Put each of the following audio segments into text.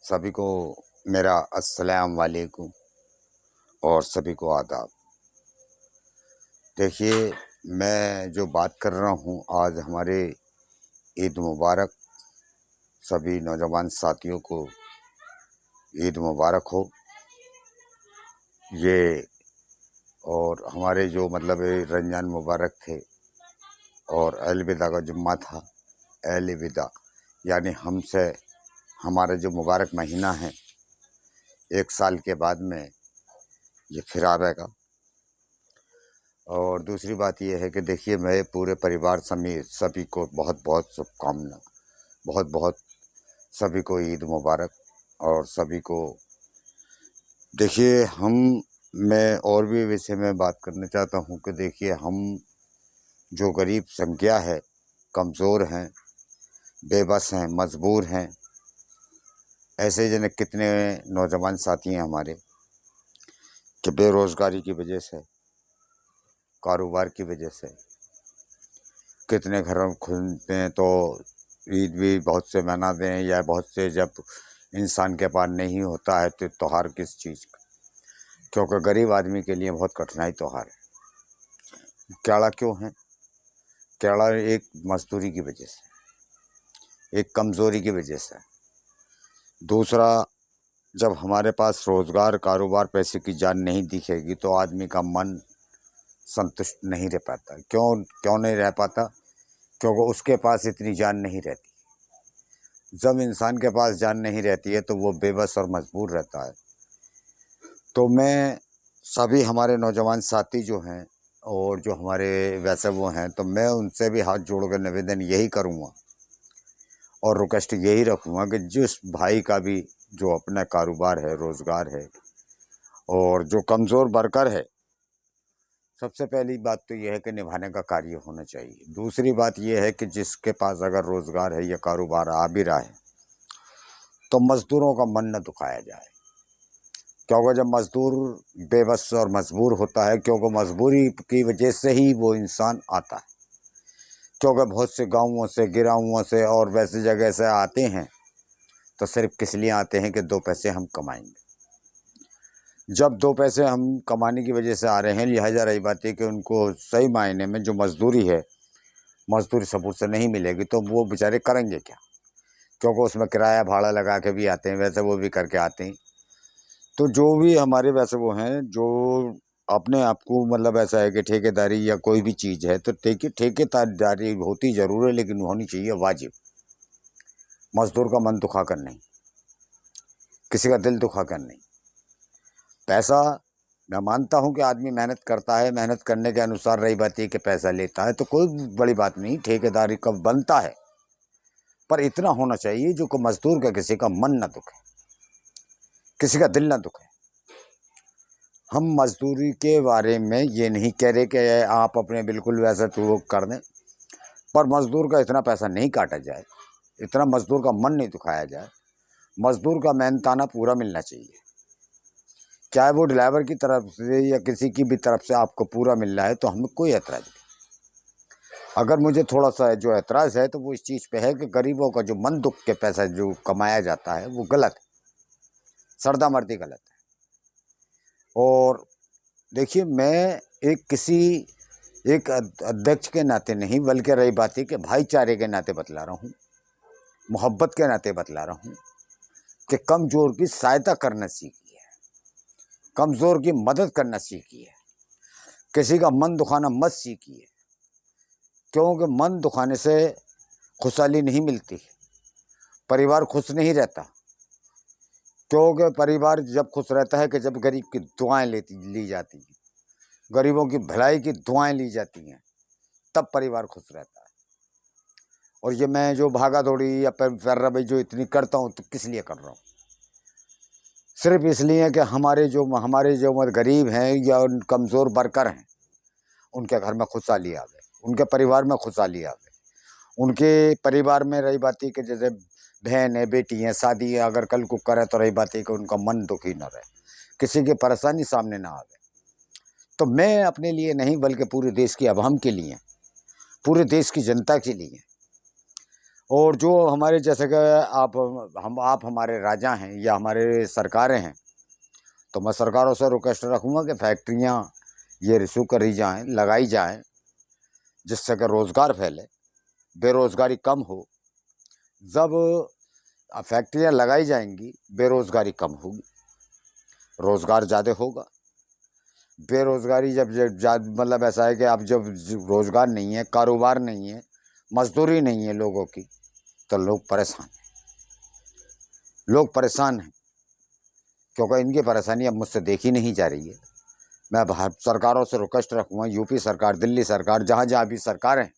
सभी को मेरा अस्सलाम वालेकुम और सभी को आदाब। देखिए, मैं जो बात कर रहा हूँ आज हमारे ईद मुबारक। सभी नौजवान साथियों को ईद मुबारक हो। ये और हमारे जो मतलब रमज़ान मुबारक थे और अलविदा का जुम्मा था। अलविदा यानी हमसे हमारा जो मुबारक महीना है, एक साल के बाद में ये फिर आएगा। और दूसरी बात यह है कि देखिए, मैं पूरे परिवार समेत सभी को बहुत बहुत शुभकामना, बहुत बहुत सभी को ईद मुबारक। और सभी को देखिए, मैं और भी विषय में बात करना चाहता हूँ कि देखिए, हम जो गरीब संख्या है, कमज़ोर हैं, बेबस हैं, मजबूर हैं, ऐसे जन कितने नौजवान साथी हैं हमारे कि बेरोज़गारी की वजह से, कारोबार की वजह से कितने घर खुलते हैं तो ईद भी बहुत से मनाते हैं, या बहुत से जब इंसान के पास नहीं होता है तो त्योहार किस चीज़ का, क्योंकि गरीब आदमी के लिए बहुत कठिनाई त्योहार है। केड़ा क्यों है? केड़ा एक मजदूरी की वजह से, एक कमज़ोरी की वजह से। दूसरा, जब हमारे पास रोज़गार, कारोबार, पैसे की जान नहीं दिखेगी तो आदमी का मन संतुष्ट नहीं रह पाता। क्यों क्यों नहीं रह पाता? क्योंकि उसके पास इतनी जान नहीं रहती। जब इंसान के पास जान नहीं रहती है तो वो बेबस और मजबूर रहता है। तो मैं सभी हमारे नौजवान साथी जो हैं और जो हमारे वैसे वो हैं, तो मैं उनसे भी हाथ जोड़कर निवेदन यही करूँगा और रिक्वेस्ट यही रखूँगा कि जिस भाई का भी जो अपना कारोबार है, रोज़गार है, और जो कमज़ोर वर्कर है, सबसे पहली बात तो यह है कि निभाने का कार्य होना चाहिए। दूसरी बात यह है कि जिसके पास अगर रोज़गार है या कारोबार आ भी रहा है तो मज़दूरों का मन न दुखाया जाए। क्योंकि जब मज़दूर बेबस और मजबूर होता है, क्योंकि मजबूरी की वजह से ही वो इंसान आता है। क्योंकि बहुत से गाँवों से, गिरावों से और वैसी जगह से आते हैं तो सिर्फ किस लिए आते हैं कि दो पैसे हम कमाएंगे। जब दो पैसे हम कमाने की वजह से आ रहे हैं, लिहाजा रही बात है कि उनको सही मायने में जो मजदूरी है, मजदूरी सबूत से नहीं मिलेगी तो वो बेचारे करेंगे क्या? क्योंकि उसमें किराया भाड़ा लगा के भी आते हैं, वैसे वो भी करके आते हैं। तो जो भी हमारे वैसे वो हैं जो अपने आप को मतलब ऐसा है कि ठेकेदारी या कोई भी चीज़ है तो ठेकेदारी होती ज़रूर है, लेकिन होनी चाहिए वाजिब। मजदूर का मन दुखा कर नहीं, किसी का दिल दुखा कर नहीं। पैसा, मैं मानता हूँ कि आदमी मेहनत करता है, मेहनत करने के अनुसार रही बात है कि पैसा लेता है तो कोई बड़ी बात नहीं, ठेकेदारी का बनता है। पर इतना होना चाहिए जो को मजदूर का किसी का मन न दुखे, किसी का दिल न दुखे। हम मजदूरी के बारे में ये नहीं कह रहे कि आप अपने बिल्कुल वैसा तो कर दें, पर मजदूर का इतना पैसा नहीं काटा जाए, इतना मजदूर का मन नहीं दुखाया जाए। मजदूर का मेहनताना पूरा मिलना चाहिए, चाहे वो ड्राइवर की तरफ से या किसी की भी तरफ से आपको पूरा मिल रहा है तो हमें कोई एतराज़ नहीं। अगर मुझे थोड़ा सा जो एतराज़ है तो वो इस चीज़ पे है कि गरीबों का जो मन दुख के पैसा जो कमाया जाता है वो गलत है, सरदा मर्दी गलत है। और देखिए, मैं एक अध्यक्ष के नाते नहीं, बल्कि रही बात है कि भाईचारे के नाते बतला रहा हूँ, मोहब्बत के नाते बतला रहा हूँ कि कमज़ोर की सहायता करना सीखिए, कमज़ोर की मदद करना सीखिए, किसी का मन दुखाना मत सीखिए। क्योंकि मन दुखाने से खुशहाली नहीं मिलती, परिवार खुश नहीं रहता। क्योंकि परिवार जब खुश रहता है कि जब गरीब की दुआएं ली जाती हैं, गरीबों की भलाई की दुआएं ली जाती हैं, तब परिवार खुश रहता है। और ये मैं जो भागा दौड़ी या पैरवी जो इतनी करता हूँ तो किस लिए कर रहा हूँ? सिर्फ इसलिए कि हमारे जो गरीब हैं या कमज़ोर वर्कर हैं, उनके घर में खुशहाली आवे, उनके परिवार में खुशहाली आवे। उनके परिवार में रही बात है कि जैसे बहन है, बेटी है, शादी है, अगर कल को करे तो रही बात है कि उनका मन दुखी न रहे, किसी की परेशानी सामने ना आवे। तो मैं अपने लिए नहीं बल्कि पूरे देश की आवाम के लिए, पूरे देश की जनता के लिए और जो हमारे जैसे कि आप हमारे राजा हैं या हमारे सरकारें हैं, तो मैं सरकारों से रिक्वेस्ट रखूँगा कि फैक्ट्रियाँ ये रिस्यू करी जाएँ, लगाई जाएँ, जिससे कि रोज़गार फैले, बेरोज़गारी कम हो। जब फैक्ट्रियाँ लगाई जाएंगी, बेरोज़गारी कम होगी, रोज़गार ज़्यादा होगा। बेरोज़गारी जब मतलब ऐसा है कि अब जब रोज़गार नहीं है, कारोबार नहीं है, मजदूरी नहीं है लोगों की, तो लोग परेशान हैं। लोग परेशान हैं क्योंकि इनकी परेशानी अब मुझसे देखी नहीं जा रही है। मैं भारत सरकारों से रिक्वेस्ट रखूँगा, यूपी सरकार, दिल्ली सरकार, जहाँ जहाँ भी सरकार है,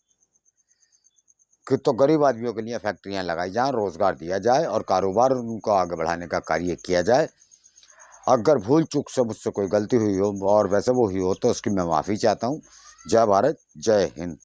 कि तो गरीब आदमियों के लिए फैक्ट्रियाँ लगाई जाएँ, रोज़गार दिया जाए और कारोबार उनको आगे बढ़ाने का कार्य किया जाए। अगर भूल चूक से मुझसे कोई गलती हुई हो और वैसे वो हुई हो तो उसकी मैं माफ़ी चाहता हूँ। जय भारत, जय हिंद।